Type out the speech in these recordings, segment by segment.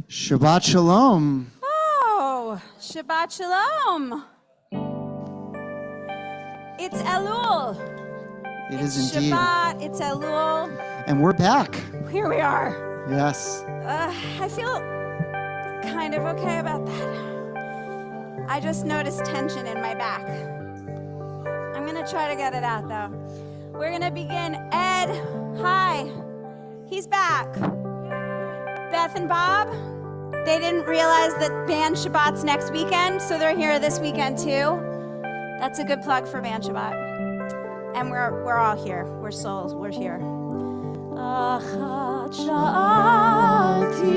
Shabbat Shalom. Oh, Shabbat Shalom. It's Elul. It's indeed. Shabbat, it's Elul. And we're back. Here we are. Yes. I feel kind of okay about that. I just noticed tension in my back. I'm going to try to get it out, though. We're going to begin. Ed, hi. He's back. Beth and Bob, they didn't realize that Band Shabbat's next weekend, so they're here this weekend too. That's a good plug for Band Shabbat. And we're all here. We're souls. We're here. Achat sha'alti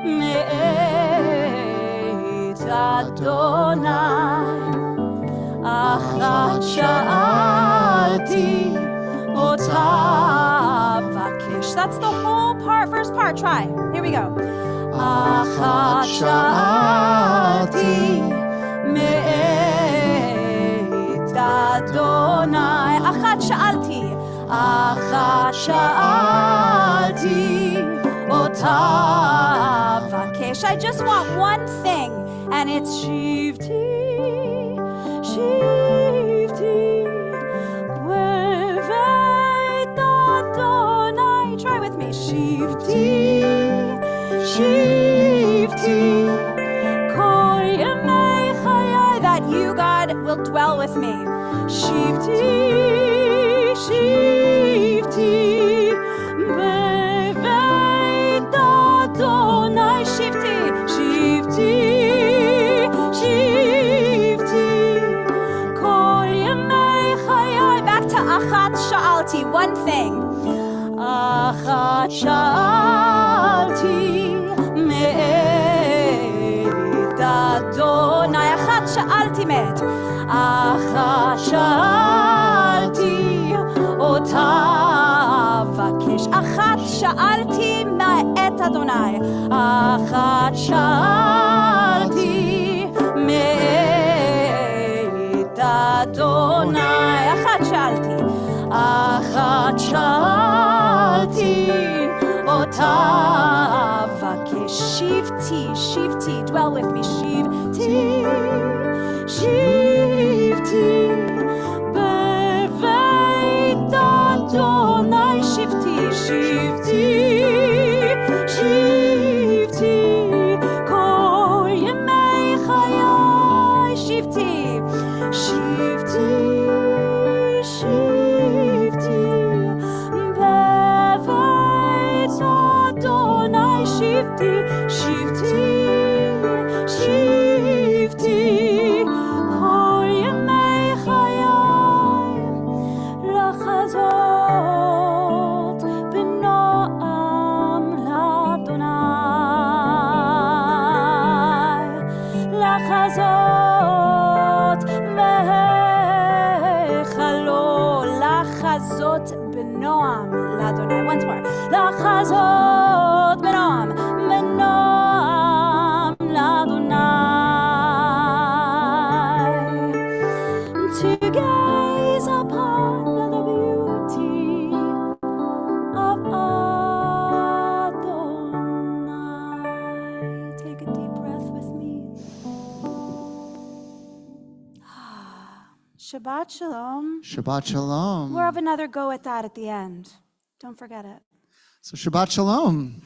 me'et Adonai. Achat sha'alti ota vakesh. That's the whole part. First part. Try. Here we go. Achat sha'alti me'et Adonai. Achat sha'alti. Achat sha'alti ota vakesh. I just want one thing, and it's shivti, shivti, b'veit Adonai. Try with me. Shivti, shivti, kol yemei chayai. That you, God, will dwell with me. Shivti, shivti, b'veit Adonai. Shivti, shivti, shivti, Achat sha'alti, one thing. Achat sha'alti me'et Adonai. Achat sha'alti me'et. Achat sha'alti ota vakesh. Achat sha'alti me'et Adonai. Achat sha'alti me'et Adonai. Achat sha'alti. Achat sha'alti ota vakesh. Shivti, shivti, dwell with me. Shivti, shivti, beveit Adonai. Shivti, shivti, shivti, kol yemei chayai. Shivti, shivti, shivti, beveit Adonai. Shivti, shivti, shivti, kol yemei chayai. Lachazot b'noam l'Adonai. Lachazot v'echalol. Lachazot b'noam l'Adonai. Once more. Lachazot b'noam, b'noam l'Adonai. To gaze upon the beauty of Adonai. Take a deep breath with me. Shabbat shalom. Shabbat Shalom. We'll have another go at that at the end. Don't forget it. So Shabbat Shalom.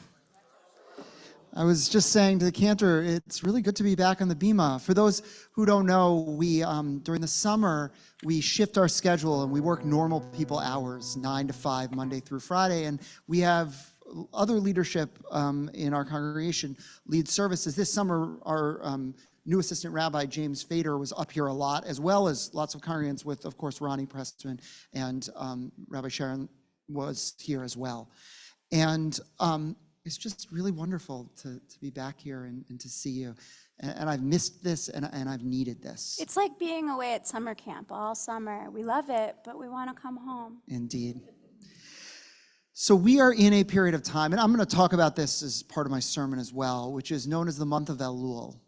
I was just saying to the cantor, it's really good to be back on the Bima. For those who don't know, we during the summer, we shift our schedule and we work normal people hours, 9 to 5, Monday through Friday. And we have other leadership in our congregation lead services. This summer, our new assistant rabbi, James Fader, was up here a lot, as well as lots of congregants with, of course, Ronnie Pressman, and Rabbi Sharon was here as well. And it's just really wonderful to be back here and to see you. And I've missed this and I've needed this. It's like being away at summer camp all summer. We love it, but we want to come home. Indeed. So we are in a period of time, and I'm going to talk about this as part of my sermon as well, which is known as the month of Elul.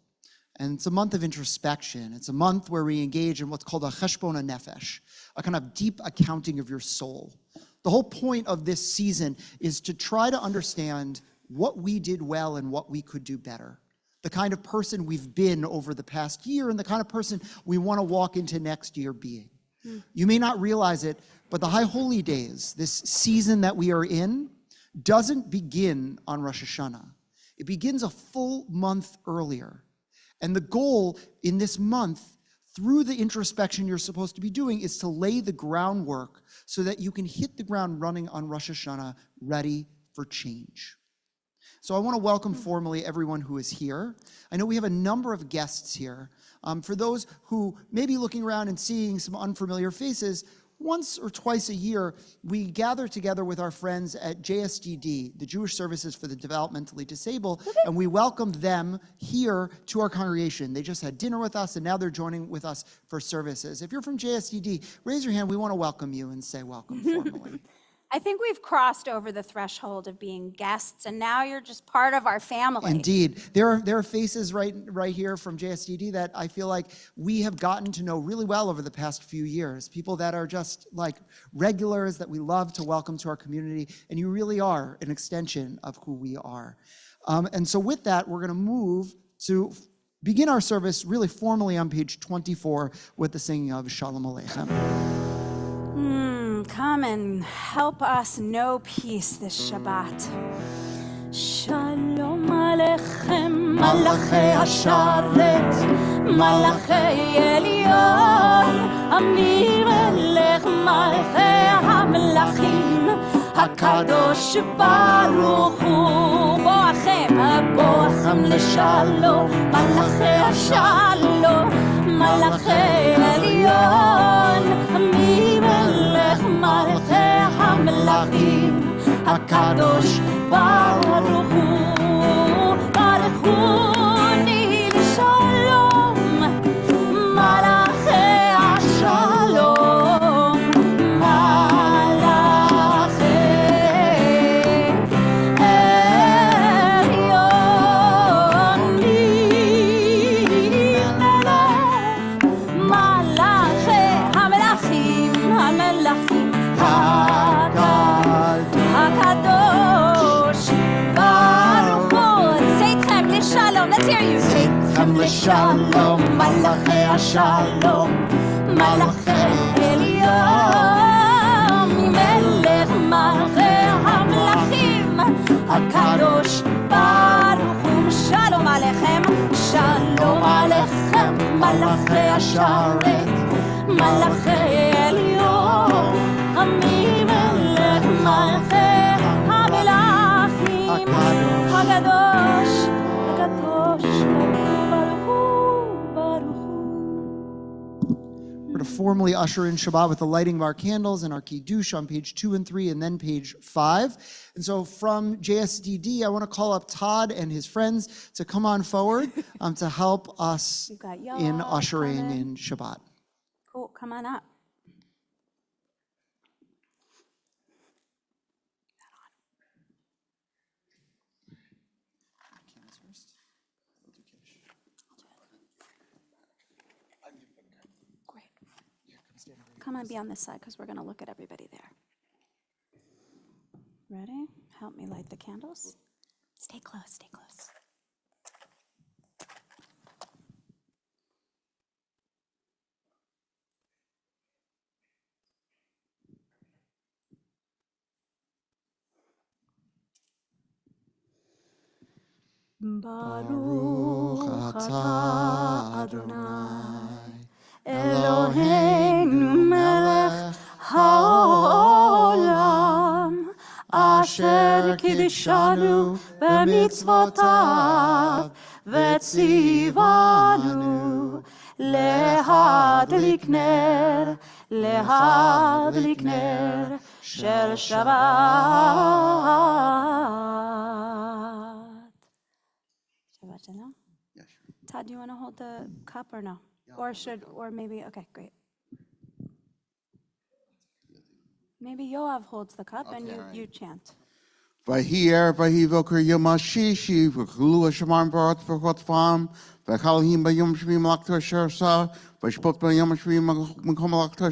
And it's a month of introspection. It's a month where we engage in what's called a cheshbon nefesh, a kind of deep accounting of your soul. The whole point of this season is to try to understand what we did well and what we could do better. The kind of person we've been over the past year and the kind of person we want to walk into next year being. You may not realize it, but the High Holy Days, this season that we are in, doesn't begin on Rosh Hashanah. It begins a full month earlier. And the goal in this month, through the introspection you're supposed to be doing, is to lay the groundwork so that you can hit the ground running on Rosh Hashanah, ready for change. So I want to welcome formally everyone who is here. I know we have a number of guests here. For those who may be looking around and seeing some unfamiliar faces, once or twice a year, we gather together with our friends at JSDD, the Jewish Services for the Developmentally Disabled, and we welcome them here to our congregation. They just had dinner with us, and now they're joining with us for services. If you're from JSDD, raise your hand. We want to welcome you and say welcome formally. I think we've crossed over the threshold of being guests, and now you're just part of our family. Indeed. There are faces right here from JSDD that I feel like we have gotten to know really well over the past few years. People that are just like regulars that we love to welcome to our community, and you really are an extension of who we are. And so with that, we're going to move to begin our service really formally on page 24 with the singing of Shalom Aleichem. Come and help us know peace this Shabbat. Shalom Aleichem, Malachi Hasharet, Malachi Elyon, Amir Elech Malchei HaMelachim, HaKadosh Baruch Hu, Boachem L'Shalom, Malachi Hashalom, Malachi Elyon, Amir Elech הקדוש ברוך הוא, ברכוני לשלום, מלאכי השלום, מלאכי עליון ממלך, מלאכי המלכים, המלכים הקדוש ברוך הוא. צאתכם לשלום, let's hear you. צאתכם לשלום, מלאכי השלום, מלאכי עליון ממלך מלכי המלכים הקדוש ברוך הוא. שלום עליכם, שלום עליכם, מלאכי השרת, מלאכי עליון ממלך מלכי המלכים הקדוש הקדוש ברוך הוא, ברוך הוא. We're to formally usher in Shabbat with the lighting of our candles and our Kiddush on page 2 and 3 and then page 5. And so from JSDD, I want to call up Todd and his friends to come on forward to help us We've got Yoav in ushering coming. in Shabbat. Cool, come on up. Great. Come on, be on this side because we're going to look at everybody there. Ready? Help me light the candles. Stay close, stay close. Baruch atah Adonai Eloheinu melech haolam asher kiddushanu b'mitzvotav v'tzivanu lehadlik ner shel Shabbat. Shabbat shalom. Todd, do you want to hold the cup or no? Or maybe, okay, great. Maybe Yoav holds the cup and you chant. Vahi Erev, Vahi Voker Yom HaShishi, V'chulu HaShemayim V'aretz V'chot Fam, V'chalhim B'yom Shvi Malakto Asher Sa, V'shpot B'yom Shvi M'kom Malakto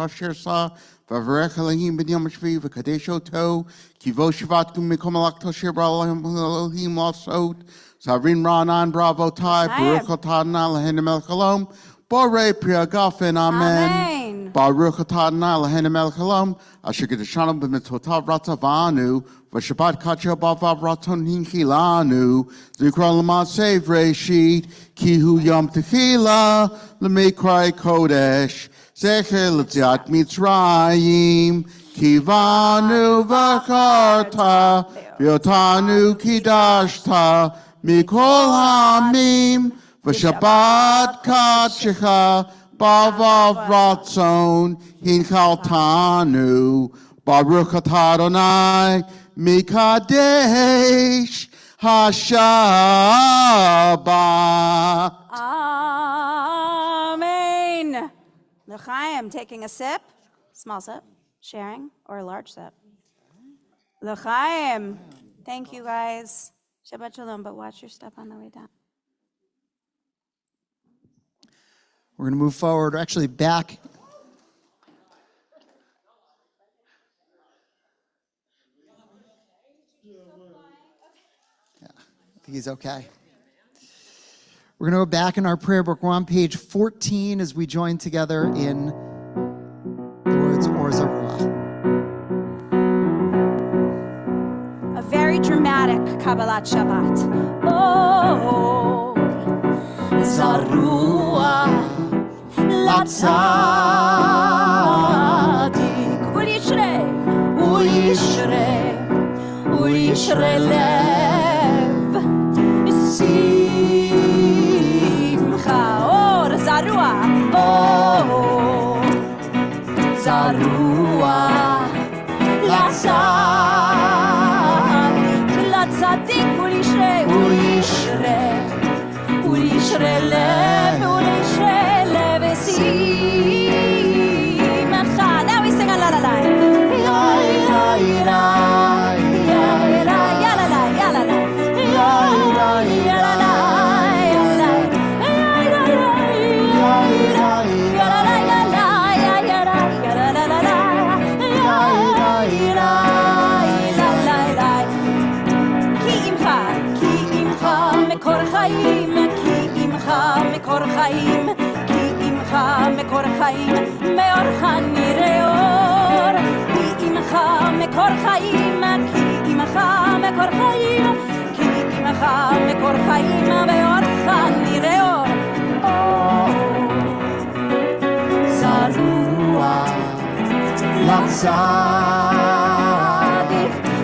Asher Sa, V'avarech Elohim B'yom Shvi V'kadesh Oto, Kivo Shivat M'kom Malakto Asher Elohim Lasot, Savrin Ra'anan Bravo Tai, Baruch Atah Adonai Eloheinu melech haolam, Borei Pri Hagafen, Amen. Baruch Atah Adonai Eloheinu melech haolam, Asher Kiddushanu b'mitzvotav ratzavanu, V'Shabbat kadsha b'avav ratzon hinchilanu, Zikron l'maaseh v'reishit, Ki hu yom techila, L'mikrai kodesh, Zecher l'tziat Mitzrayim, Kivanu v'charta, V'yotanu kidashta, Mikol ha'amim, V'Shabbat kadshecha, Bavav ratzon hinchaltanu, Baruch atah Adonai mikadesh hashabbat. Amen. L'chaim, taking a sip, small sip, sharing, or a large sip. L'chaim. Thank you, guys. Shabbat shalom, but watch your step on the way down. We're going to move forward, or actually back. Yeah, I think he's okay. We're going to go back in our prayer book. We're on page 14 as we join together in the words Or Zarua. A very dramatic Kabbalat Shabbat. Oh, Zarua Latzadik Uyishre Lev Simcha Or Zarua Zarua Latzadik חיים מאורך נראה אור כי עמך מקור חיים כי עמך מקור חיים כי עמך מקור חיים מאורך נראה אור זרוע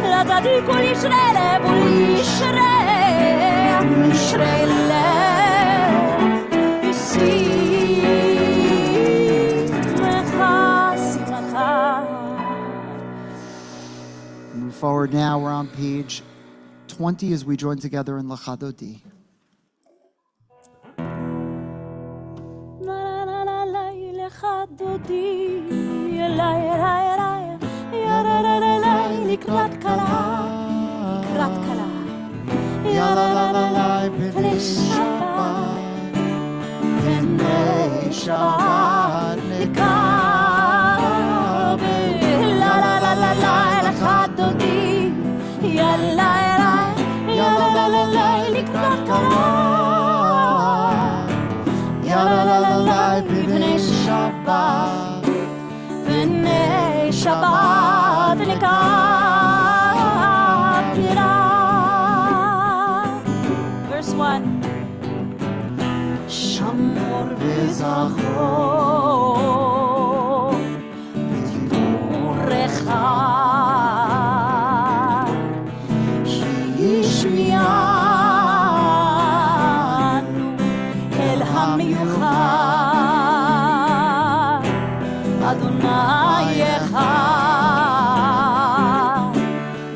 לצדיק ולישרי לב ולישרי לב שמחה. Move forward now. We're on page 20 as we join together in Lachadodi. לקראת קלה פני שבת לקבל לך דודי יאללה לקראת קלה פני שבת Verse 1 שמור וזכור בדיבורך השמיענו אל המיוחד אדוני אחד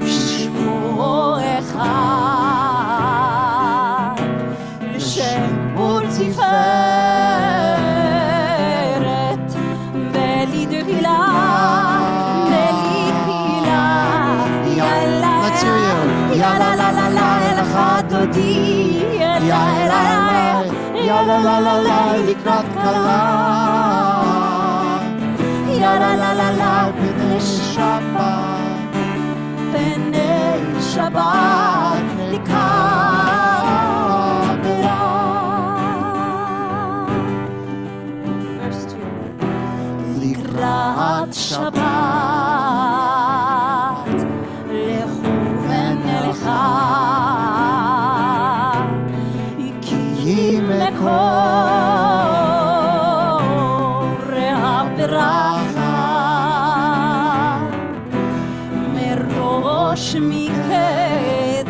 שמו אחד לשם ולתפארת ולתהילה Let's hear you. יאללה לה לה לה אל אחד דודי יאללה לקראת קלה יאללה פני שבת פני שבת לקבלה. Verse 2 לקראת שבת לכו ונלכה כי מקור הברכה מראש מקדם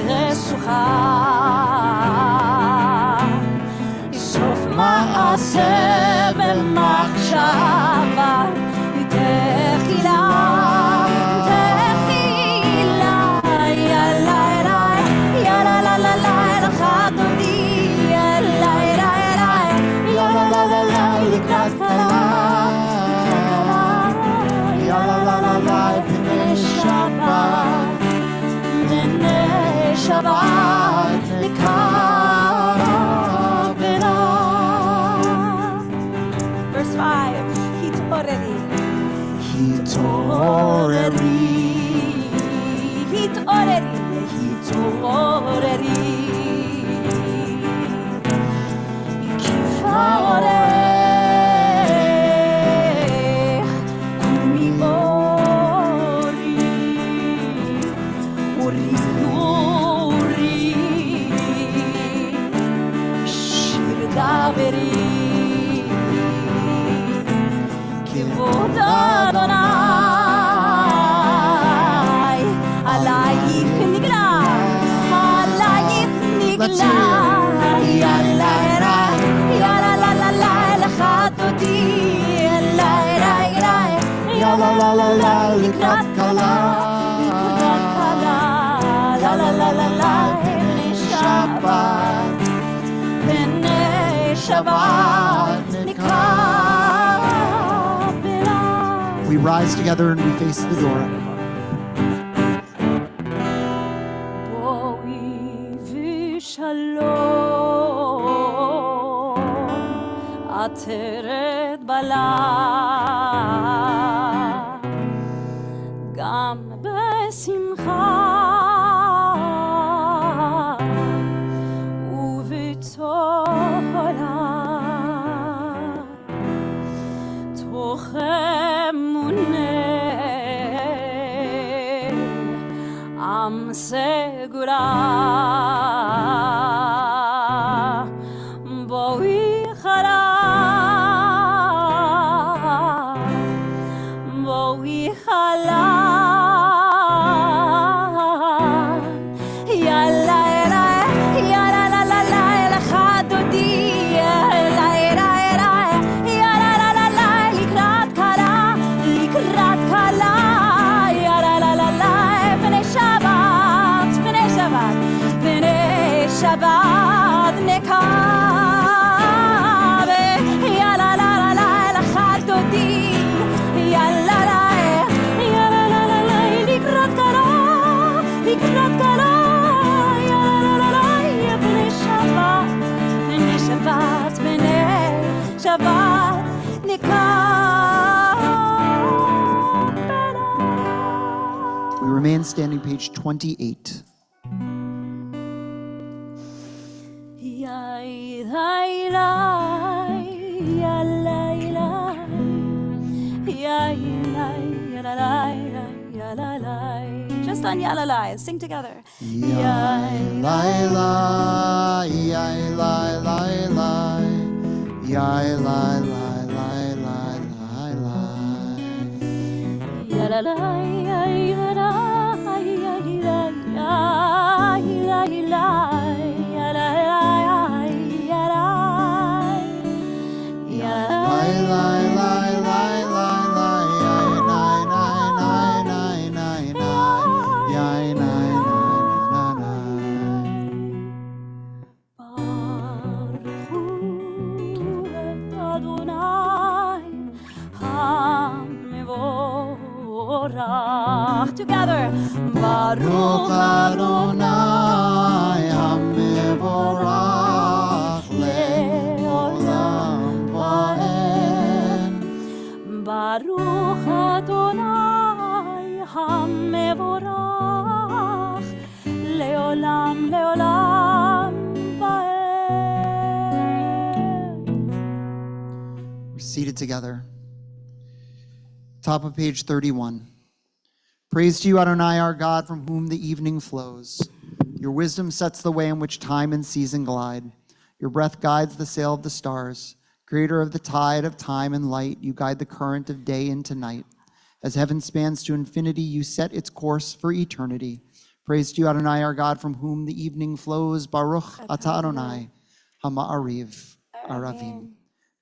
נשוכה סוף מעשה במחשבה תחילה לקראת קלה פני שבת לקבלה. Verse 5 התעוררי כיפה עורך קומי אורי שיר דברי כבוד אדוני עלייך נגלה לקראת קלה פני שבת לקבלה. We rise together and we face the door. בואי ושלום עטרת בלה גם בשמחה ובתולה remain standing, page 28. Just on yalalai. Sing together. Yai, lai, lai, yai, lai, lai, lai. Yai, lai, lai, lai, lai, lai, lai. Yalalai, yalalai, yalalai, yalalai, yalalai, yalalai, Lai, lai, lai, lai, lai, lai, yai, nai, nai, nai, nai, nai, nai. Yai, nai, nai, nai, Together. Baruch Adonai HaMevorach Le'olam Va'ed. Baruch Adonai HaMevorach Le'olam Le'olam Va'ed. We're seated together. Top of page 31. Praise to you, Adonai, our God, from whom the evening flows. Your wisdom sets the way in which time and season glide. Your breath guides the sail of the stars. Creator of the tide of time and light, you guide the current of day into night. As heaven spans to infinity, you set its course for eternity. Praise to you, Adonai, our God, from whom the evening flows. Baruch Ata Adonai, Hama'ariv Aravim.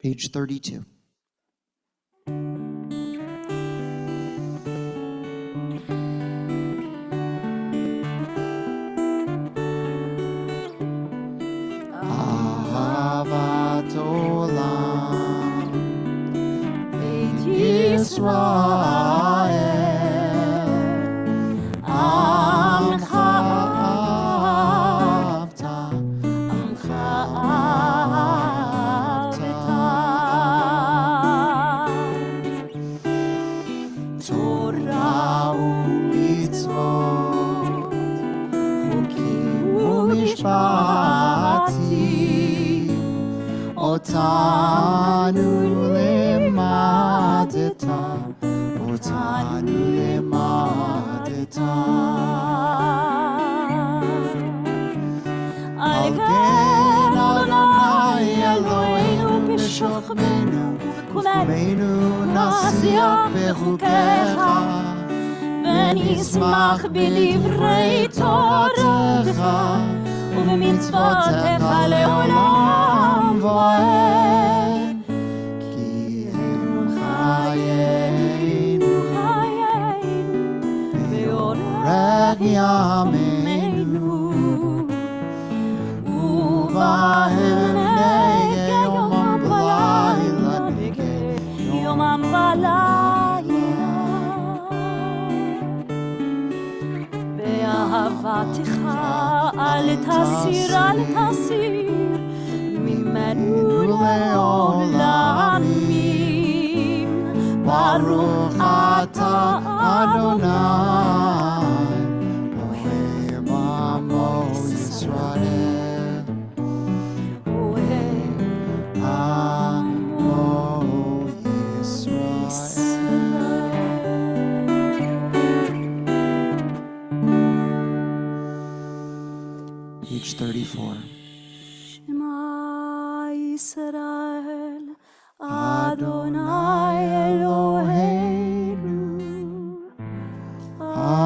Page 32. Ahavat Olam, Beit Yisrael, Amcha Avta, Amcha Avta. Torah u'mitzvot, Chukim u'mishpatim, Otanu lemadeta, Otanu lemadeta. Al ken Adonai Eloheinu b'shokmenu, v'kumenu nasiach b'chukecha, ונשמח בדברי תורתך ובמצוותיך לעולם ועד. כי הם חיינו ואורך ימינו, ובהם נגה יומם בלילה, נגה יומם בלילה. אהבתך אל תסיר, אל תסיר ממנו לעולמים. ברוך אתה אדוני אוהב עמו ישראל, אוהב עמו ישראל. Page 34. Shema Yisrael, Adonai Eloheinu,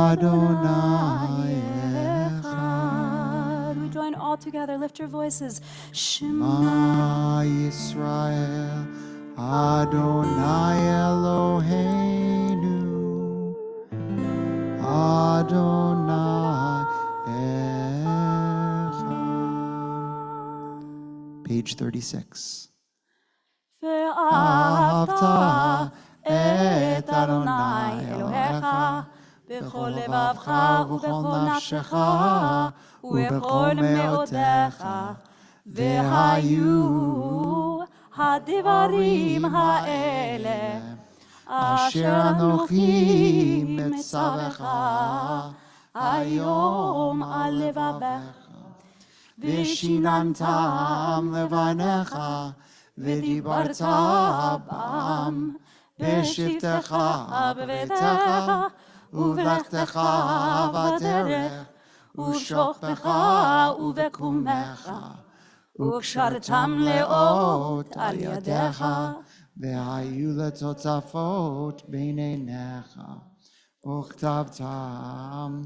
Adonai Echad. We join all together, lift your voices. Shema Yisrael, Adonai Eloheinu, Adonai Echad. Page 36. ואהבת את אדוני אלוהיך בכל לבבך ובכל נפשך ובכל מאודיך. והיו הדברים האלה אשר אנוכי מצווך היום על לבבך, ושיננתם לבניך, ודיברת בם, בשבתך בביתך, ובלכתך בדרך, ובשוכבך ובקומך, וקשרתם לאות על ידיך, והיו לטוטפות בין עיניך, וכתבתם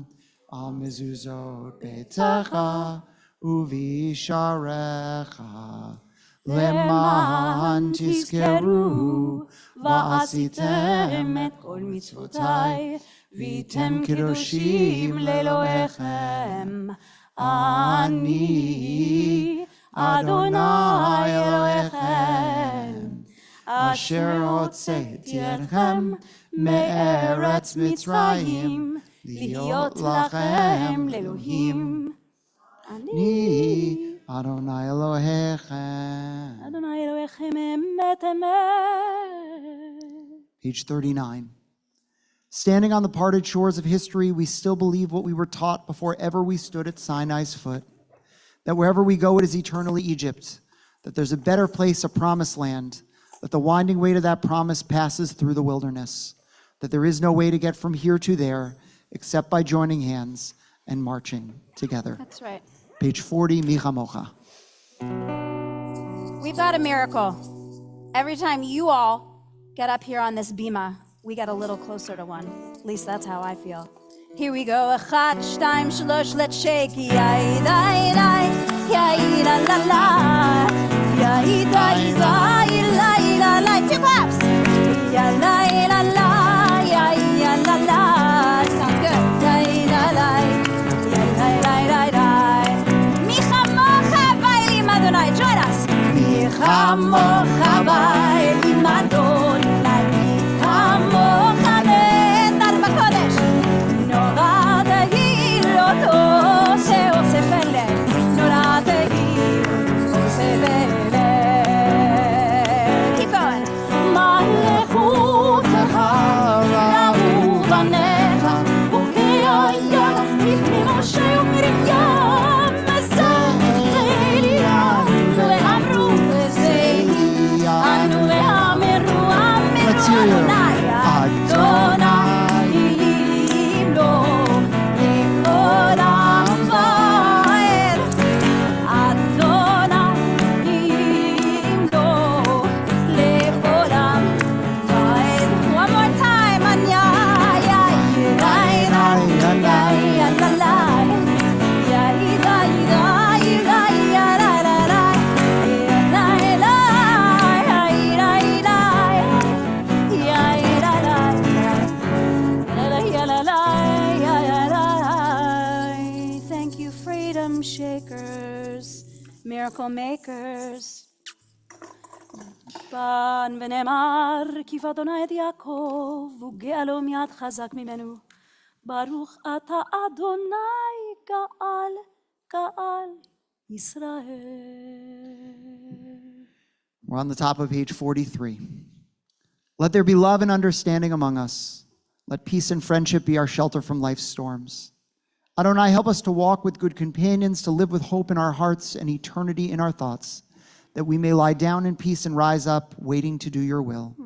על מזוזות ביתך ובישעריך, למען תזכרו ועשיתם את כל מצוותיי, והייתם קדושים לאלוהיכם. אני אדוני אלוהיכם, אשר הוצאתי אתכם מארץ מצרים, להיות לכם לאלוהים. אני אדוני אלוהיכם. אדוני אלוהיכם אמת אמת. Page 39. Standing on the parted shores of history, we still believe what we were taught before ever we stood at Sinai's foot, that wherever we go, it is eternally Egypt, that there's a better place, a promised land, that the winding way to that promise passes through the wilderness, that there is no way to get from here to there except by joining hands and marching together. That's right. Page 40, Micha Mocha. We've got a miracle. Every time you all get up here on this bima, we get a little closer to one. At least that's how I feel. Here we go. 1, 2, 3, let's shake. Yai, dai, dai. Yai, la, la, la. Yai, dai, dai. Yai, la, la. 2 claps. Yai, la, la, la. Yai, la, la. Sounds good. Yai, la, la. Yai, la, la, la. Micha mocha bailim Adonai. Join us. Micha mocha bailim Adonai. Miracle makers. בן ונאמר, כי אדוני את יעקב, וגאה לו מיד חזק ממנו. ברוך אתה אדוני גאל, גאל ישראל. We're on the top of page 43. Let there be love and understanding among us. Let peace and friendship be our shelter from life's storms. Adonai, help us to walk with good companions, to live with hope in our hearts and eternity in our thoughts, that we may lie down in peace and rise up, waiting to do your will.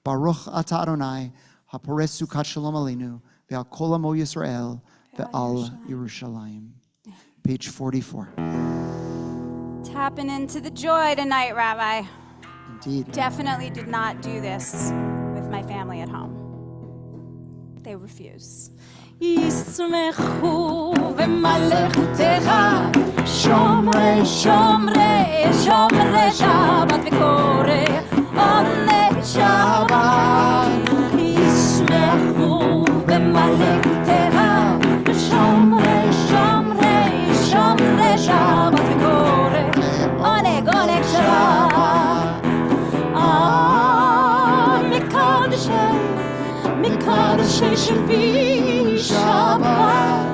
Baruch ata Adonai, haporeh sukat shalom aleinu, ve'al kol amo Yisrael, ve'al Yerushalayim. Page 44. Tapping into the joy tonight, Rabbi. Indeed. Definitely did not do this with my family at home. They refuse. ישמחו במלכותך, שומרי שומרי שומרי שבת וקורא עוני שבת. ישמחו במלכותך, שומרי שומרי שומרי שבת וקורא עונג עונג שבת. מקדשי שבי שבת,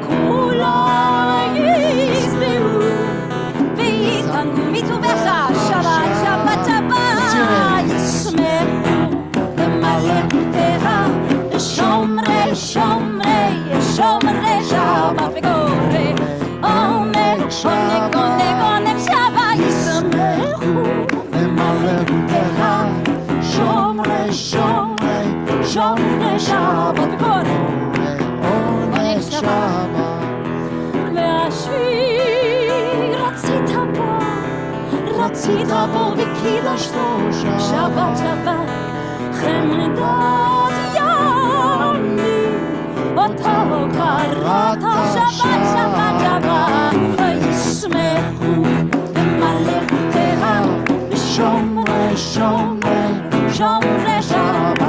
כולם ישמעו ויתענגו מטובך. שבת שבת שבת ישמחו במלכותך, שומרי שבת בקול עונג שבת. והשיר רצית בו וקידשתו שבת שבת חמדת ימים אותו קראת שבת שבת שבת וישמחו במלאכותיה שומרי שבת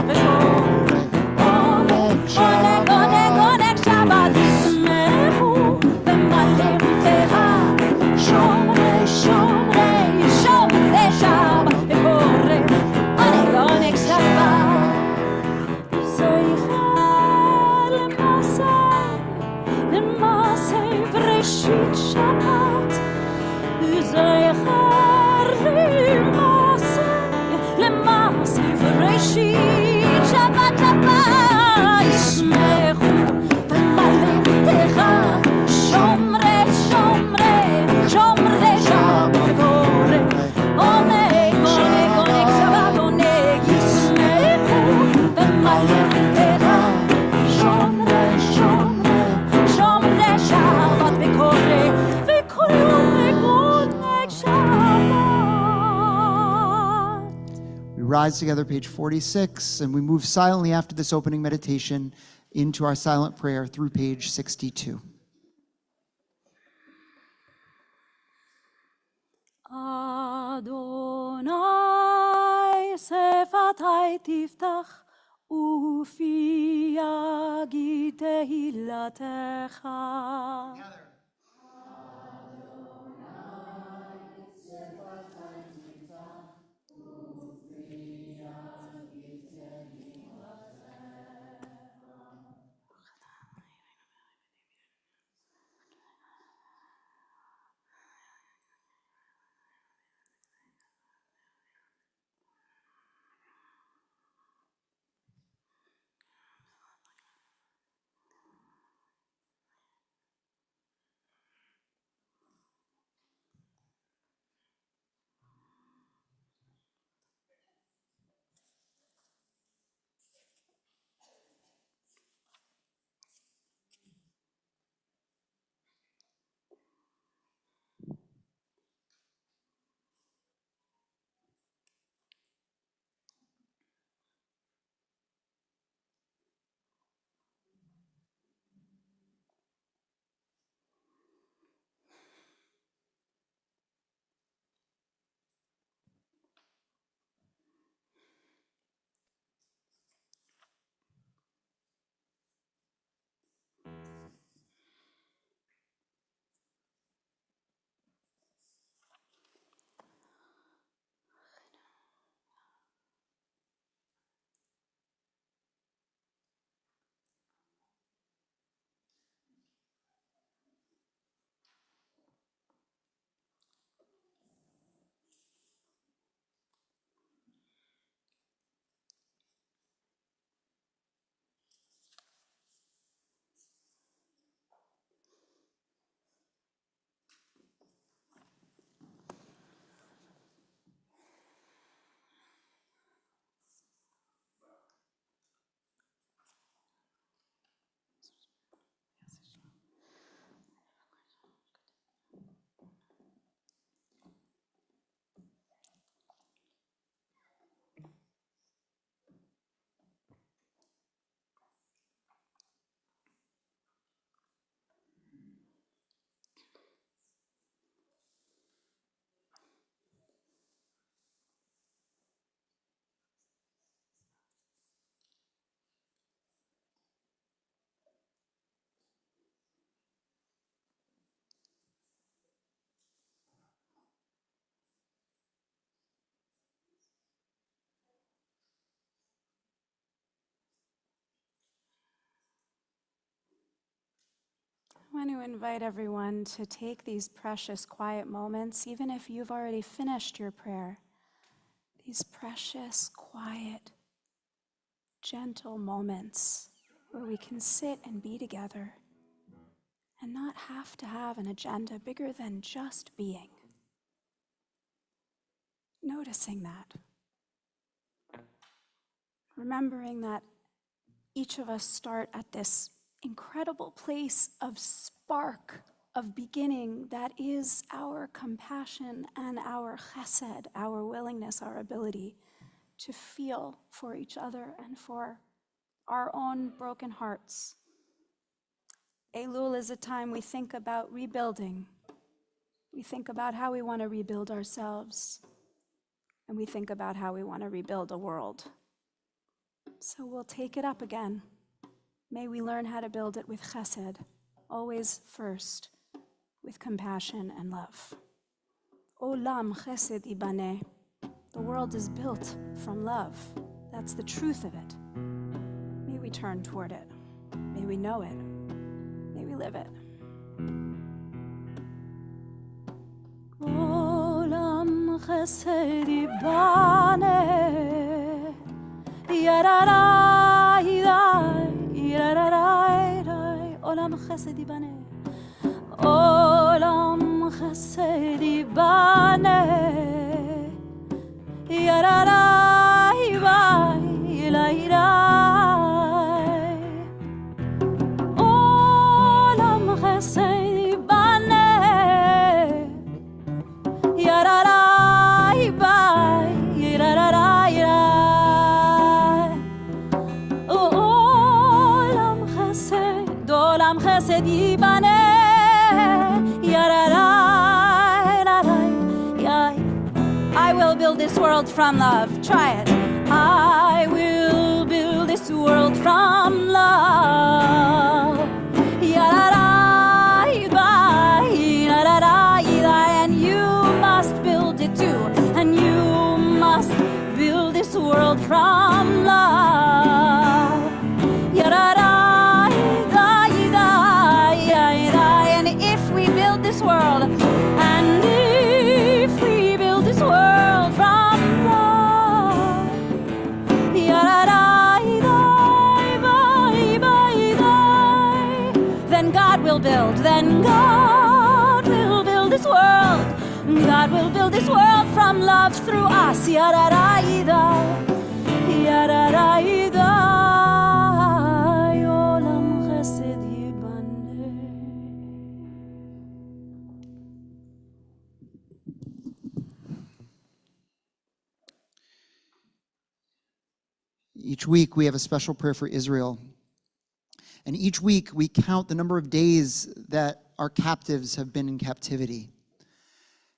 בקול עונג שבת ישמחו במלאכותיה שומרי שבת בקול עונג שבת זכר למעשה בראשית שבת זכר למעשה בראשית שבת שבת ישמחו במלאכותך שומרי שבת בקול עונג שבת עונג ישמחו במלאכותך שומרי שבת בקול עונג שבת. We rise together, page 46, and we move silently after this opening meditation into our silent prayer through page 62. Adonai sefatai tiftach ufi yagid tehilatecha. I want to invite everyone to take these precious quiet moments, even if you've already finished your prayer. These precious, quiet, gentle moments where we can sit and be together and not have to have an agenda bigger than just being. Noticing that. Remembering that each of us start at this incredible place of spark, of beginning that is our compassion and our chesed, our willingness, our ability to feel for each other and for our own broken hearts. Elul is a time we think about rebuilding. We think about how we want to rebuild ourselves, and we think about how we want to rebuild a world. So we'll take it up again. May we learn how to build it with chesed, always first, with compassion and love. Olam chesed ibaneh. The world is built from love. That's the truth of it. May we turn toward it. May we know it. May we live it. Olam chesed ibaneh. Yararai, yararai, olam chesed ibaneh. Olam chesed ibaneh. Yararai, yararai. Olam chesed ibaneh. Yararai, yararai. Olam chesed ibaneh. Yararai. I will build this world from love. Try it. I will build this world from love. And you must build it too. And you must build this world from love. And if we build this world, and if we build this world from love, then God will build. Then God will build this world. God will build this world from love through us. Olam chesed yibaneh. Each week we have a special prayer for Israel. And each week we count the number of days that our captives have been in captivity.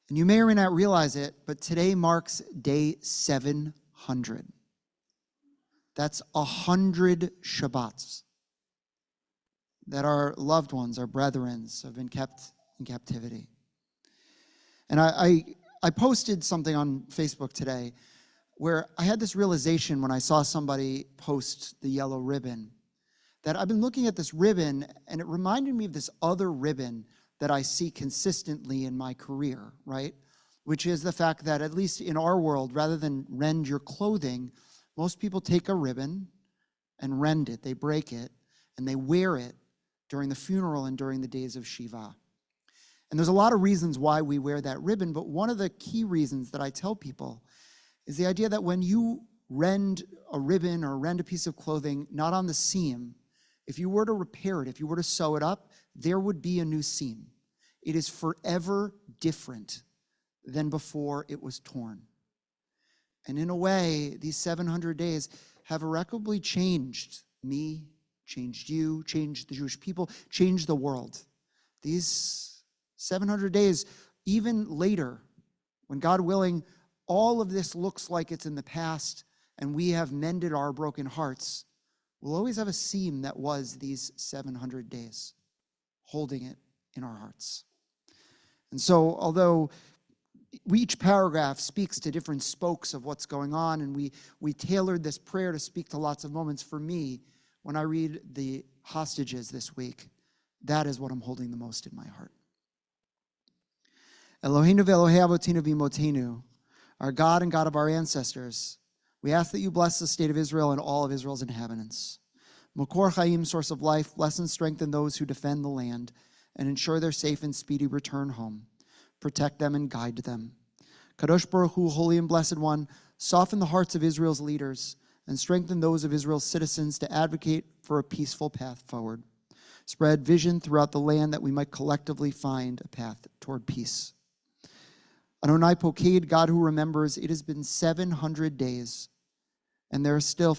And you may or may not realize it, but today marks day 700. That's 100 Shabbats that our loved ones, our brethren, have been kept in captivity. And I posted something on Facebook today where I had this realization when I saw somebody post the yellow ribbon, that I've been looking at this ribbon and it reminded me of this other ribbon that I see consistently in my career, right? Which is the fact that, at least in our world, rather than rend your clothing, most people take a ribbon and rend it. They break it and they wear it during the funeral and during the days of Shiva. And there's a lot of reasons why we wear that ribbon, but one of the key reasons that I tell people is the idea that when you rend a ribbon or rend a piece of clothing, not on the seam, if you were to repair it, if you were to sew it up, there would be a new seam. It is forever different than before it was torn. And in a way, these 700 days have irreparably changed me, changed you, changed the Jewish people, changed the world. These 700 days, even later, when God willing, all of this looks like it's in the past and we have mended our broken hearts, we'll always have a seam that was these 700 days, holding it in our hearts. And so, although each paragraph speaks to different spokes of what's going on, and we tailored this prayer to speak to lots of moments, for me, when I read the hostages this week, that is what I'm holding the most in my heart. Eloheinu ve'Elohei avotinu v'imotenu, our God and God of our ancestors, we ask that you bless the state of Israel and all of Israel's inhabitants. Makor Chaim, source of life, bless and strengthen those who defend the land and ensure their safe and speedy return home. Protect them and guide them. Kadosh Baruch Hu, holy and blessed one, soften the hearts of Israel's leaders and strengthen those of Israel's citizens to advocate for a peaceful path forward. Spread vision throughout the land that we might collectively find a path toward peace. Adonai Poked, God who remembers, it has been 700 days, and there are still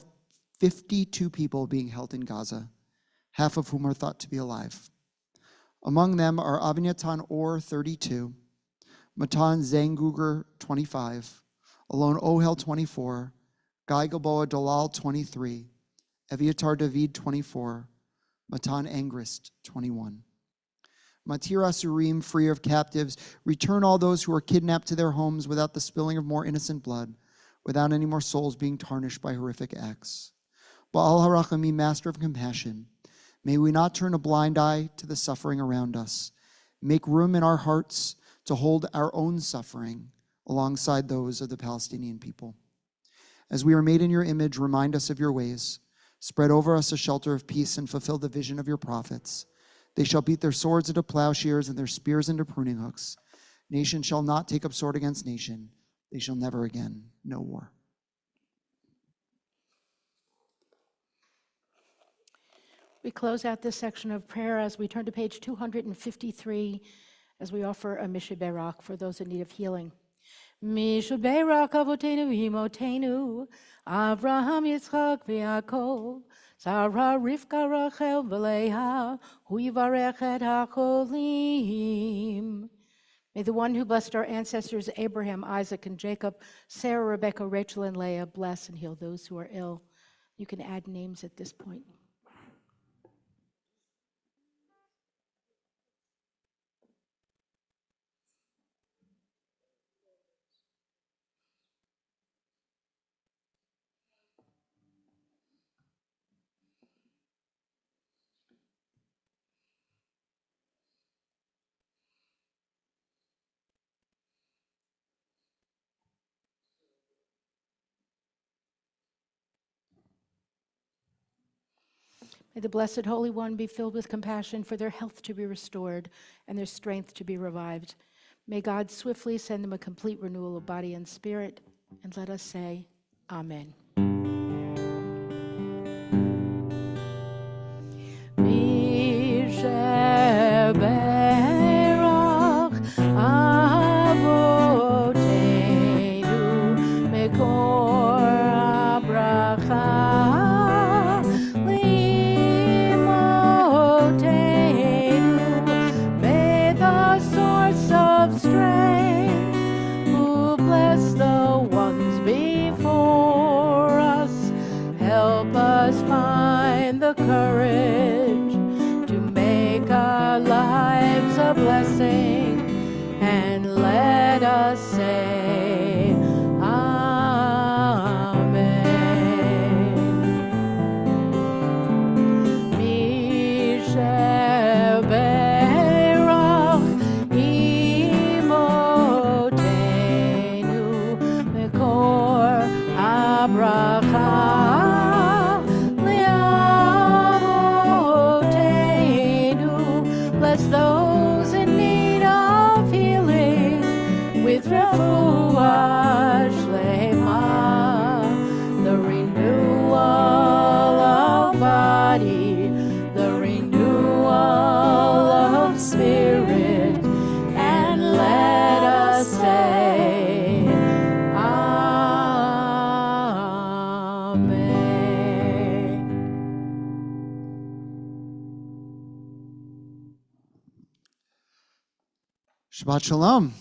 52 people being held in Gaza, half of whom are thought to be alive. Among them are Avinatan Or, 32, Matan Zanguger, 25, Alon Ohel, 24, Guy Gilboa Dalal, 23, Eviatar David, 24, Matan Angrist, 21. Matir Asurim, free of captives, return all those who are kidnapped to their homes without the spilling of more innocent blood, without any more souls being tarnished by horrific acts. Ba'al HaRachamim, master of compassion, may we not turn a blind eye to the suffering around us. Make room in our hearts to hold our own suffering alongside those of the Palestinian people. As we are made in your image, remind us of your ways. Spread over us a shelter of peace and fulfill the vision of your prophets. They shall beat their swords into plowshares and their spears into pruning hooks. Nation shall not take up sword against nation. They shall never again know war. We close out this section of prayer as we turn to page 253 as we offer a Mishaberach for those in need of healing. Mishaberach avotenu v'imotenu, Avraham, Yitzchak, v'Yaakov, Sarah, Rivka, Rachel, v'Leah, hu yivarech et hacholim. May the one who blessed our ancestors Abraham, Isaac, and Jacob, Sarah, Rebekah, Rachel, and Leah, bless and heal those who are ill. You can add names at this point. May the Blessed Holy One be filled with compassion for their health to be restored and their strength to be revived. May God swiftly send them a complete renewal of body and spirit. And let us say, Amen. Courage to make our lives a blessing, and let us say Amen. Mishaberach imotenu mekor habracha. Those in need of healing with refuah shlema, the renewal of body, the renewal of spirit, and let us say Amen. Shabbat Shalom.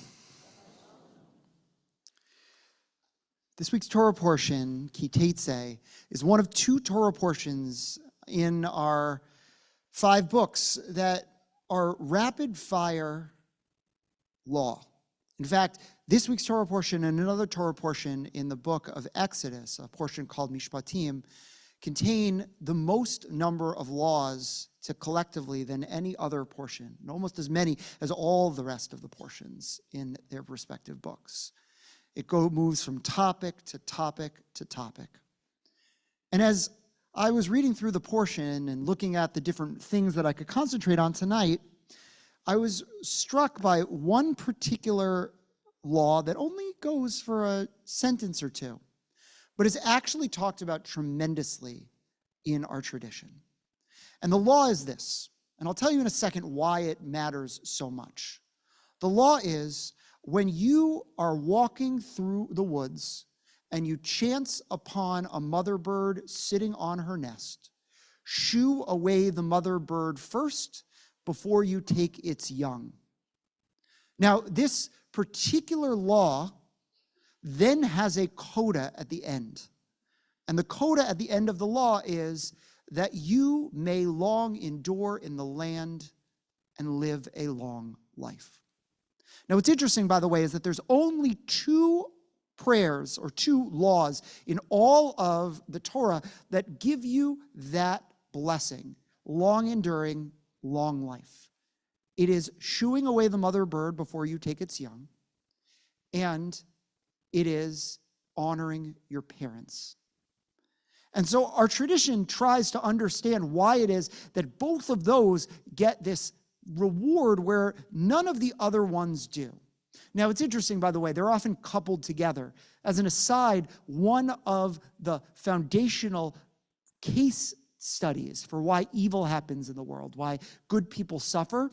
This week's Torah portion, Ki Tetzeh, is one of two Torah portions in our 5 books that are rapid-fire law. In fact, this week's Torah portion and another Torah portion in the book of Exodus, a portion called Mishpatim, contain the most number of laws to collectively than any other portion, and almost as many as all the rest of the portions in their respective books. It moves from topic to topic to topic. And as I was reading through the portion and looking at the different things that I could concentrate on tonight, I was struck by one particular law that only goes for a sentence or two. but it's actually talked about tremendously in our tradition. And the law is this, and I'll tell you in a second why it matters so much. The law is when you are walking through the woods and you chance upon a mother bird sitting on her nest, shoo away the mother bird first before you take its young. Now, this particular law then has a coda at the end. And the coda at the end of the law is that you may long endure in the land and live a long life. Now, what's interesting, by the way, is that there's only 2 prayers or 2 laws in all of the Torah that give you that blessing, long enduring, long life. It is shooing away the mother bird before you take its young, and it is honoring your parents. And so our tradition tries to understand why it is that both of those get this reward where none of the other ones do. Now, it's interesting, by the way, they're often coupled together. As an aside, one of the foundational case studies for why evil happens in the world, why good people suffer,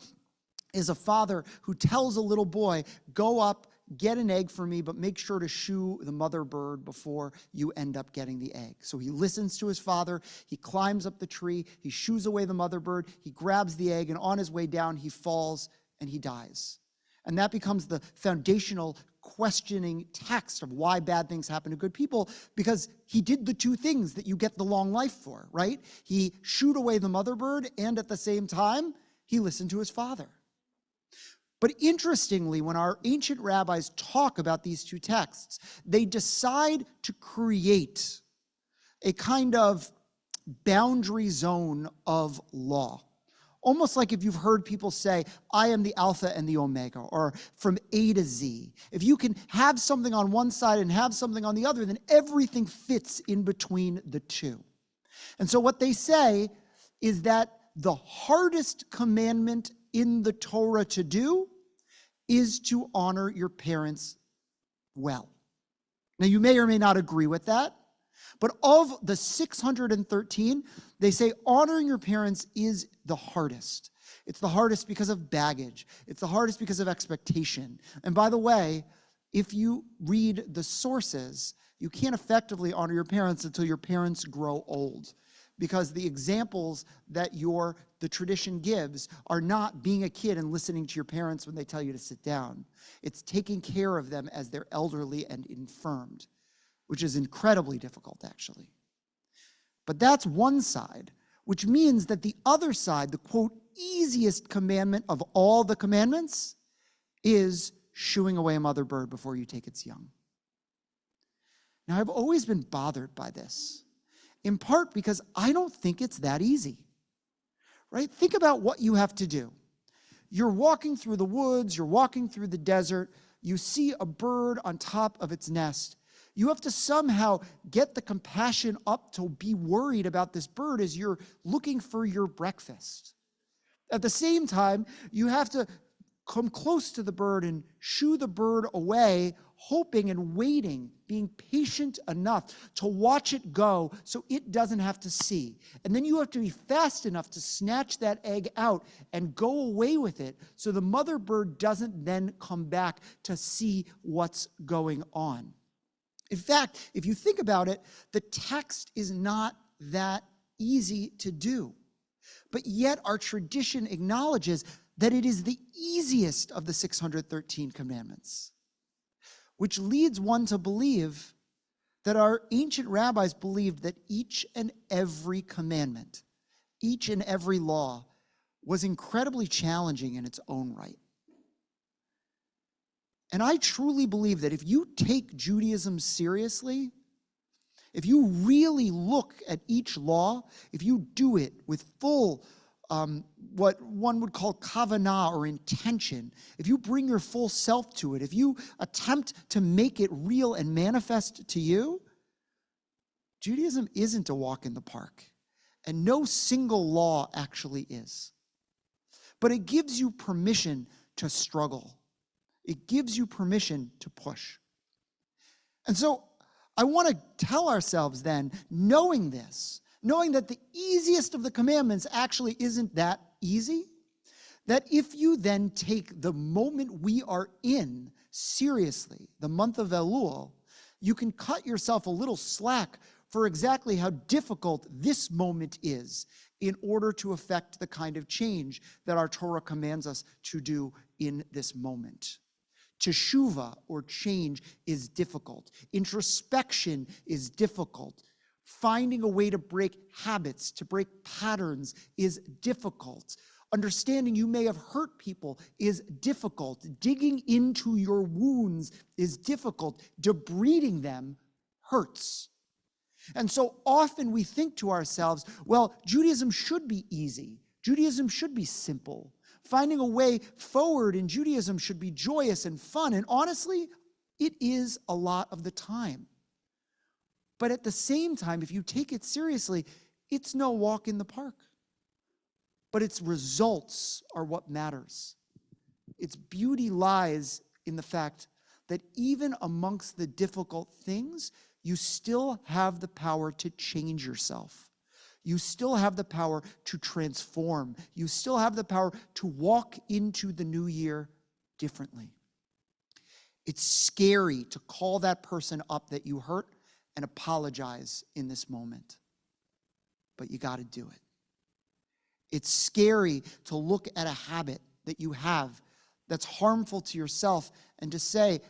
is a father who tells a little boy, go up, get an egg for me, but make sure to shoo the mother bird before you end up getting the egg. So he listens to his father, he climbs up the tree, he shoos away the mother bird, he grabs the egg, and on his way down, he falls and he dies. And that becomes the foundational questioning text of why bad things happen to good people, because he did the 2 things that you get the long life for, right? He shooed away the mother bird, and at the same time, he listened to his father. But interestingly, when our ancient rabbis talk about these 2 texts, they decide to create a kind of boundary zone of law. Almost like if you've heard people say, I am the Alpha and the Omega, or from A to Z. If you can have something on one side and have something on the other, then everything fits in between the 2. And so what they say is that the hardest commandment in the Torah to do is to honor your parents well. Now, you may or may not agree with that, but of the 613, they say honoring your parents is the hardest. It's the hardest because of baggage. It's the hardest because of expectation. And by the way, if you read the sources, you can't effectively honor your parents until your parents grow old, because the examples that the tradition gives are not being a kid and listening to your parents when they tell you to sit down. It's taking care of them as they're elderly and infirmed, which is incredibly difficult, actually. But that's one side, which means that the other side, the quote, easiest commandment of all the commandments, is shooing away a mother bird before you take its young. Now, I've always been bothered by this, in part because I don't think it's that easy, right? Think about what you have to do. You're walking through the woods, you're walking through the desert, you see a bird on top of its nest. You have to somehow get the compassion up to be worried about this bird as you're looking for your breakfast. At the same time, you have to come close to the bird and shoo the bird away, hoping and waiting, being patient enough to watch it go so it doesn't have to see. And then you have to be fast enough to snatch that egg out and go away with it so the mother bird doesn't then come back to see what's going on. In fact, if you think about it, the text is not that easy to do. But yet our tradition acknowledges that it is the easiest of the 613 commandments, which leads one to believe that our ancient rabbis believed that each and every commandment, each and every law, was incredibly challenging in its own right. And I truly believe that if you take Judaism seriously, if you really look at each law, if you do it with full what one would call kavanah, or intention, if you bring your full self to it, if you attempt to make it real and manifest to you, Judaism isn't a walk in the park, and no single law actually is. But it gives you permission to struggle. It gives you permission to push. And so I want to tell ourselves then, knowing this, knowing that the easiest of the commandments actually isn't that easy, that if you then take the moment we are in seriously, the month of Elul, you can cut yourself a little slack for exactly how difficult this moment is in order to affect the kind of change that our Torah commands us to do in this moment. Teshuvah, or change, is difficult. Introspection is difficult. Finding a way to break habits, to break patterns, is difficult. Understanding you may have hurt people is difficult. Digging into your wounds is difficult. Debriding them hurts. And so often we think to ourselves, well, Judaism should be easy. Judaism should be simple. Finding a way forward in Judaism should be joyous and fun. And honestly, it is a lot of the time. But at the same time, if you take it seriously, it's no walk in the park. But its results are what matters. Its beauty lies in the fact that even amongst the difficult things, you still have the power to change yourself. You still have the power to transform. You still have the power to walk into the new year differently. It's scary to call that person up that you hurt and apologize in this moment. But you got to do it. It's scary to look at a habit that you have that's harmful to yourself and to say,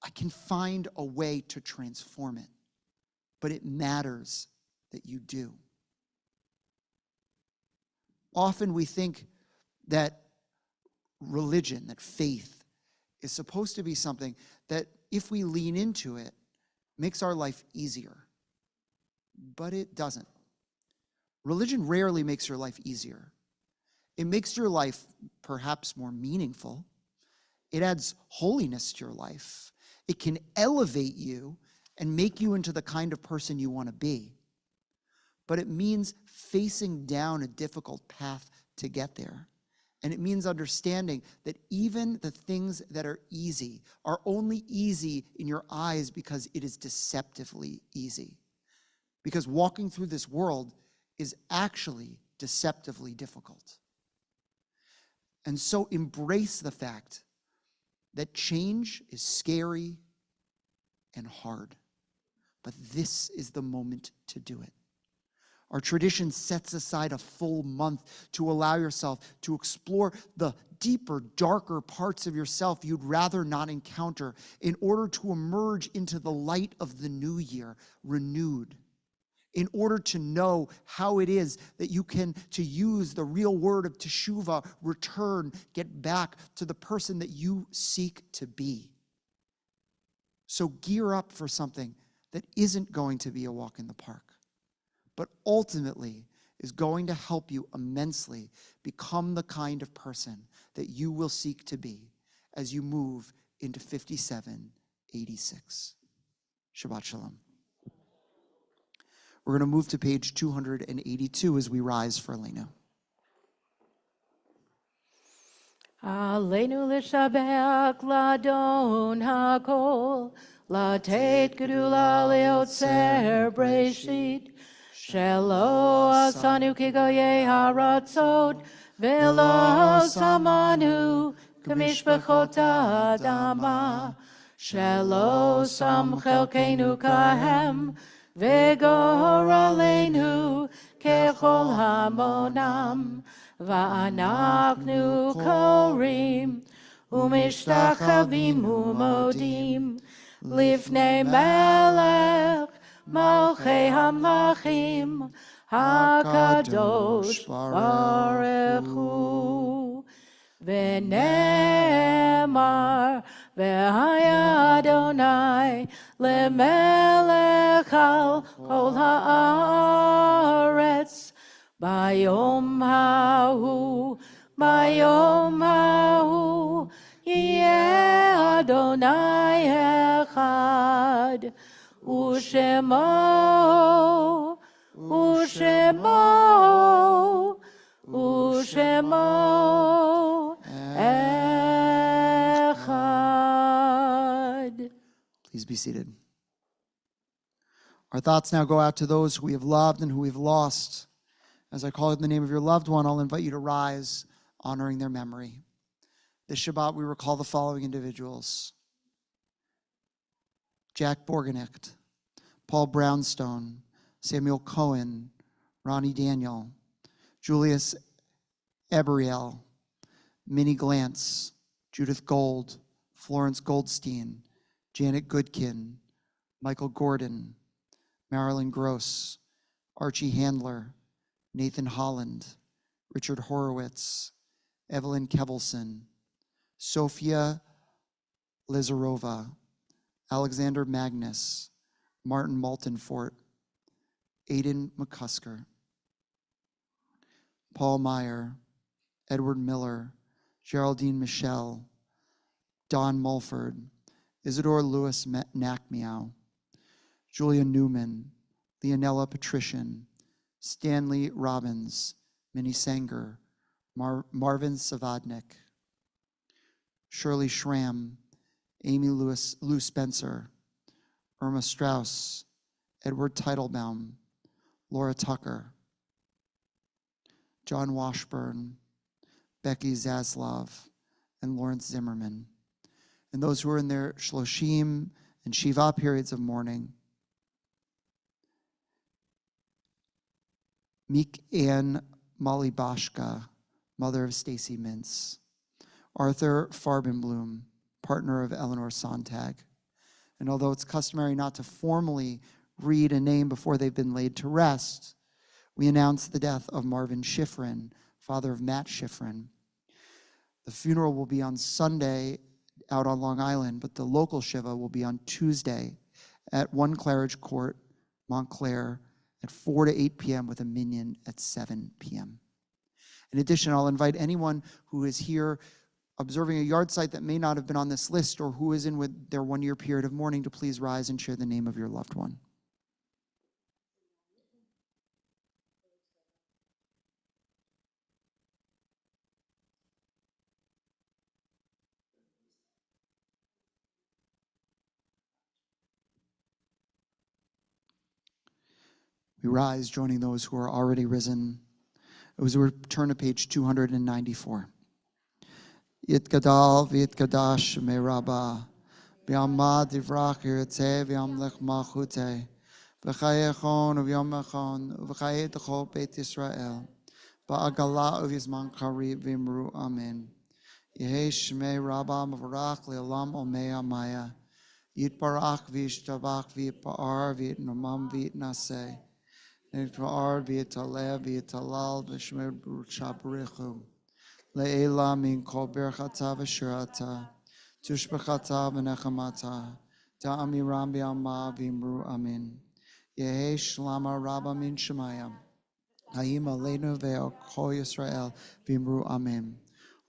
I can find a way to transform it. But it matters that you do. Often we think that religion, that faith, is supposed to be something that if we lean into it, makes our life easier. But it doesn't. Religion rarely makes your life easier. It makes your life perhaps more meaningful. It adds holiness to your life. It can elevate you and make you into the kind of person you want to be. But it means facing down a difficult path to get there. And it means understanding that even the things that are easy are only easy in your eyes because it is deceptively easy. Because walking through this world is actually deceptively difficult. And so embrace the fact that change is scary and hard. But this is the moment to do it. Our tradition sets aside a full month to allow yourself to explore the deeper, darker parts of yourself you'd rather not encounter in order to emerge into the light of the new year, renewed. In order to know how it is that you can, to use the real word of teshuvah, return, get back to the person that you seek to be. So gear up for something that isn't going to be a walk in the park, but ultimately is going to help you immensely become the kind of person that you will seek to be as you move into 5786. Shabbat Shalom. We're going to move to page 282 as we rise for Aleinu. Aleinu l'shabech l'adon hakol, לתת גדולה ליוצר בראשית, שלא עשנו כגויי הארצות, ולא שמנו כמשפחות האדמה, שלא שם חלקנו כהם, וגורלנו ככל המונם, ואנחנו קוראים ומשתחווים ומודים לפני מלך מלכי המלכים הקדוש ברוך הוא. ונאמר והיה אדוני למלך על כל הארץ ביום ההוא יהיה אדוני אחד ושמו אחד. Please be seated. Our thoughts now go out to those who we have loved and who we've lost. As I call it in the name of your loved one, I'll invite you to rise, honoring their memory. This Shabbat, we recall the following individuals: Jack Borganicht, Paul Brownstone, Samuel Cohen, Ronnie Daniel, Julius Eberiel, Minnie Glantz, Judith Gold, Florence Goldstein, Janet Goodkin, Michael Gordon, Marilyn Gross, Archie Handler, Nathan Holland, Richard Horowitz, Evelyn Kevelson, Sophia Lizarova, Alexander Magnus, Martin Maltonfort, Aidan McCusker, Paul Meyer, Edward Miller, Geraldine Michelle, Don Mulford, Isidore Lewis Nackmeow, Julia Newman, Leonella Patrician, Stanley Robbins, Minnie Sanger, Marvin Savadnik, Shirley Schramm, Amy Lou Spencer, Irma Strauss, Edward Teitelbaum, Laura Tucker, John Washburn, Becky Zaslav, and Lawrence Zimmerman. And those who are in their Shloshim and Shiva periods of mourning: Meek Ann Malibashka, mother of Stacy Mintz; Arthur Farbenblum, partner of Eleanor Sontag. And although it's customary not to formally read a name before they've been laid to rest, we announce the death of Marvin Schifrin, father of Matt Schifrin. The funeral will be on Sunday out on Long Island, but the local Shiva will be on Tuesday at 1 Claridge Court, Montclair, at 4 to 8 p.m. with a minyan at 7 p.m. In addition, I'll invite anyone who is here observing a yard site that may not have been on this list or who is in with their 1 year period of mourning to please rise and share the name of your loved one. We rise, joining those who are already risen. As we turn to page 294. Yitgadal v'yitgadash me'raba, v'yamad divrach yirtzeh v'yamlech malchuteh, v'chayechon v'yamachon v'chayet l'chol Beit Yisrael, ba'agala uv'yizman karib v'imru amen. Yehei shmei rabba mavarach le'olam omei amaya, yitbarach v'yishtabach v'yitpa'ar v'yitnomam v'yitnaseh, Yitpa'ar v'yitaleh v'yitalal v'shmer b'ruchabrichu. Le'ela min kol berchata v'shirata, tushbechata v'nechamata, ta'amiram b'yama v'imru amin. Yehi shlama rabba min shemayim, hayim aleinu ve'al kol Yisrael v'imru amin.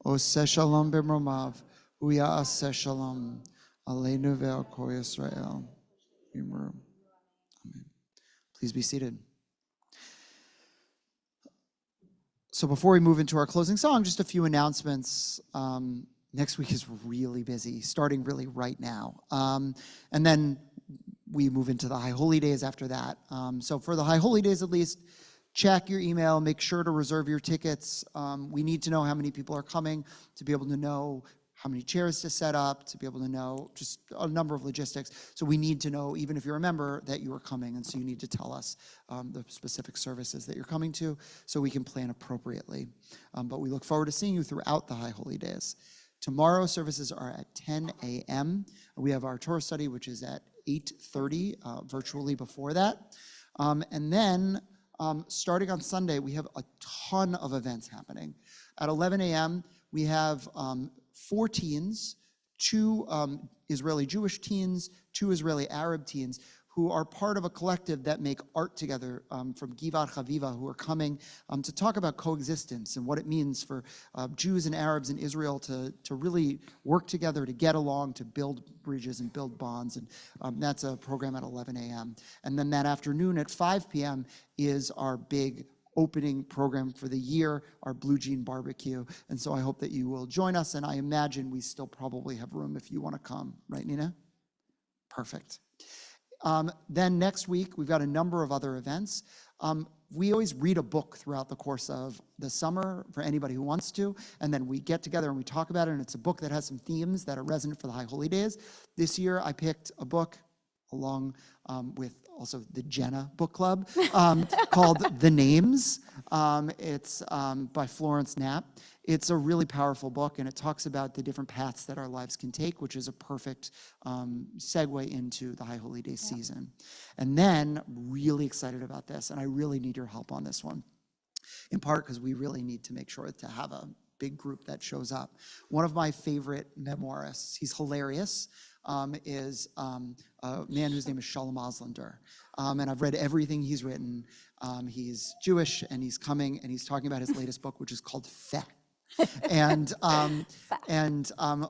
Oseh shalom b'mromav, uya aseh shalom, aleinu ve'al kol Yisrael v'imru amin. Please be seated. So before we move into our closing song, just a few announcements. Next week is really busy, starting really right now. And then we move into the High Holy Days after that. So for the High Holy Days at least, check your email, make sure to reserve your tickets. We need to know how many people are coming to be able to know how many chairs to set up, to be able to know just a number of logistics. So we need to know, even if you're a member, that you are coming. And so you need to tell us the specific services that you're coming to so we can plan appropriately. But we look forward to seeing you throughout the High Holy Days. Tomorrow services are at 10 a.m. We have our Torah study, which is at 8:30, virtually before that. And then starting on Sunday, we have a ton of events happening. At 11 a.m., we have 4 teens, 2 Israeli Jewish teens, 2 Israeli Arab teens, who are part of a collective that make art together from Givat Chaviva, who are coming to talk about coexistence and what it means for Jews and Arabs in Israel to really work together, to get along, to build bridges and build bonds. And that's a program at 11 a.m. And then that afternoon at 5 p.m. is our big opening program for the year, our Blue Jean Barbecue. And so I hope that you will join us, and I imagine we still probably have room if you want to come. Right, Nina? Perfect. Then next week, we've got a number of other events. We always read a book throughout the course of the summer for anybody who wants to, and then we get together and we talk about it, and it's a book that has some themes that are resonant for the High Holy Days. This year, I picked a book along with also the Jenna Book Club called The Names. It's by Florence Knapp. It's a really powerful book, and it talks about the different paths that our lives can take, which is a perfect segue into the High Holy Day season. And then, really excited about this, and I really need your help on this one, in part because we really need to make sure to have a big group that shows up. One of my favorite memoirists, he's hilarious, is a man whose name is Shalom Auslander. And I've read everything he's written. He's Jewish, and he's coming, and he's talking about his latest book, which is called Feh. And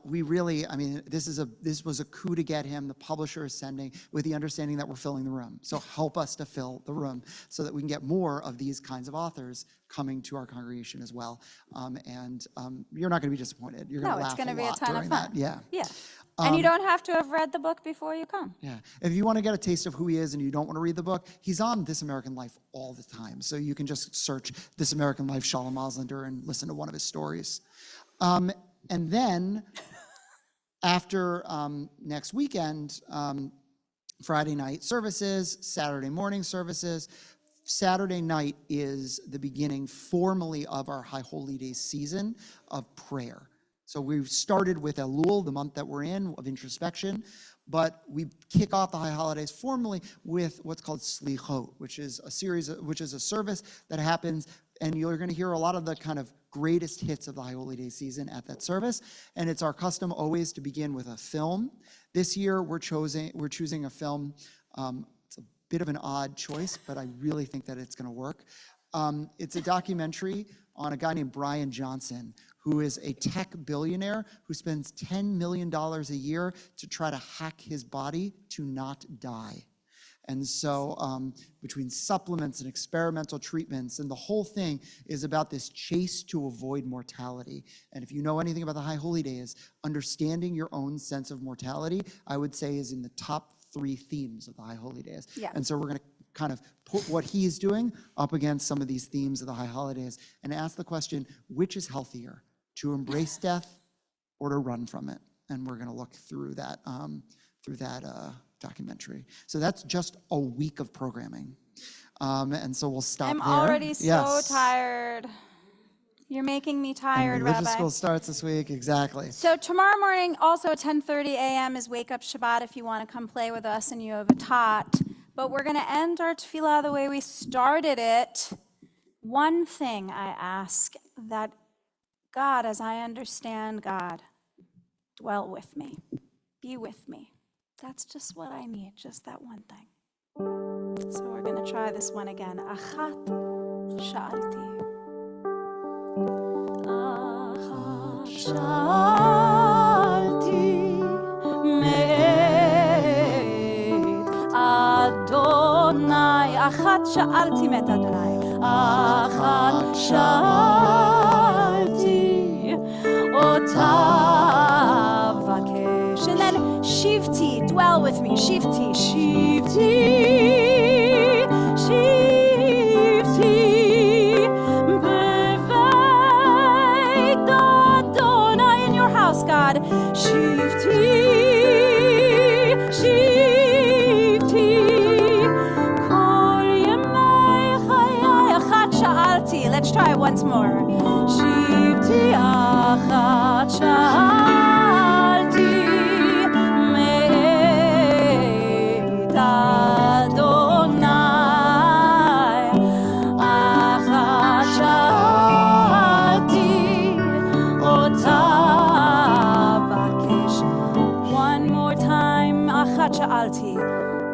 we really, I mean, this was a coup to get him. The publisher is sending with the understanding that we're filling the room. So help us to fill the room so that we can get more of these kinds of authors coming to our congregation as well. You're not going to be disappointed. You're going to No, laugh it's going to be a lot ton of during fun. that. Yeah. Yeah. And you don't have to have read the book before you come. Yeah. If you want to get a taste of who he is and you don't want to read the book, he's on This American Life all the time. So you can just search This American Life Shalom Auslander and listen to one of his stories. And then after next weekend, Friday night services, Saturday morning services. Saturday night is the beginning formally of our High Holy Day season of prayer. So we've started with Elul, the month that we're in, of introspection, but we kick off the High Holidays formally with what's called Slichot, which is a service that happens, and you're going to hear a lot of the kind of greatest hits of the High Holy Day season at that service. And it's our custom always to begin with a film. This year we're choosing a film. It's a bit of an odd choice, but I really think that it's going to work. It's a documentary on a guy named Brian Johnson, who is a tech billionaire who spends $10 million a year to try to hack his body to not die. And so between supplements and experimental treatments, and the whole thing is about this chase to avoid mortality. And if you know anything about the High Holy Days, understanding your own sense of mortality, I would say, is in the top 3 themes of the High Holy Days. Yeah. And so we're going to kind of put what he's doing up against some of these themes of the High Holidays and ask the question, which is healthier, to embrace death or to run from it? And we're going to look through that documentary. So that's just a week of programming. And so we'll stop I'm there. already so Yes. tired. You're making me And tired, religious Rabbi. school starts this week, exactly. So tomorrow morning, also at 10:30 a.m. is Wake Up Shabbat if you want to come play with us and you have a tot. But we're going to end our tefillah the way we started it. One thing I ask, that God, as I understand God, dwell with me, be with me. That's just what I need, just that one thing. So we're going to try this one again. Achat sha'alti. Achat sha'alti me'et Adonai. Achat sha'alti me'et Adonai. Achat sha'alti ota vakesh. And then Shivti, dwell with me. Shivti, Shivti, Shivti. Beveit Adonai, in your house, God. Shivti, Shivti. Kol yemei chayai. Achat sha'alti. Let's try it once more. Shivti, achat sha'alti. Sha'alti,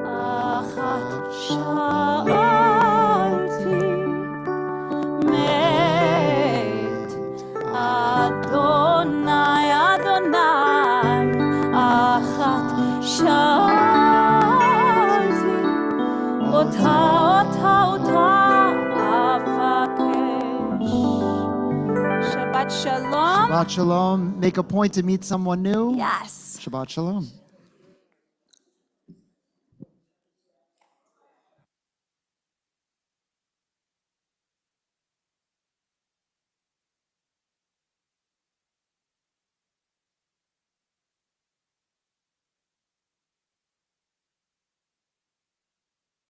achat sha'alti, me'et Adonai, Adonai, achat sha'alti, ota avakesh. Shabbat shalom. Shabbat shalom. Make a point to meet someone new. Yes. Shabbat shalom.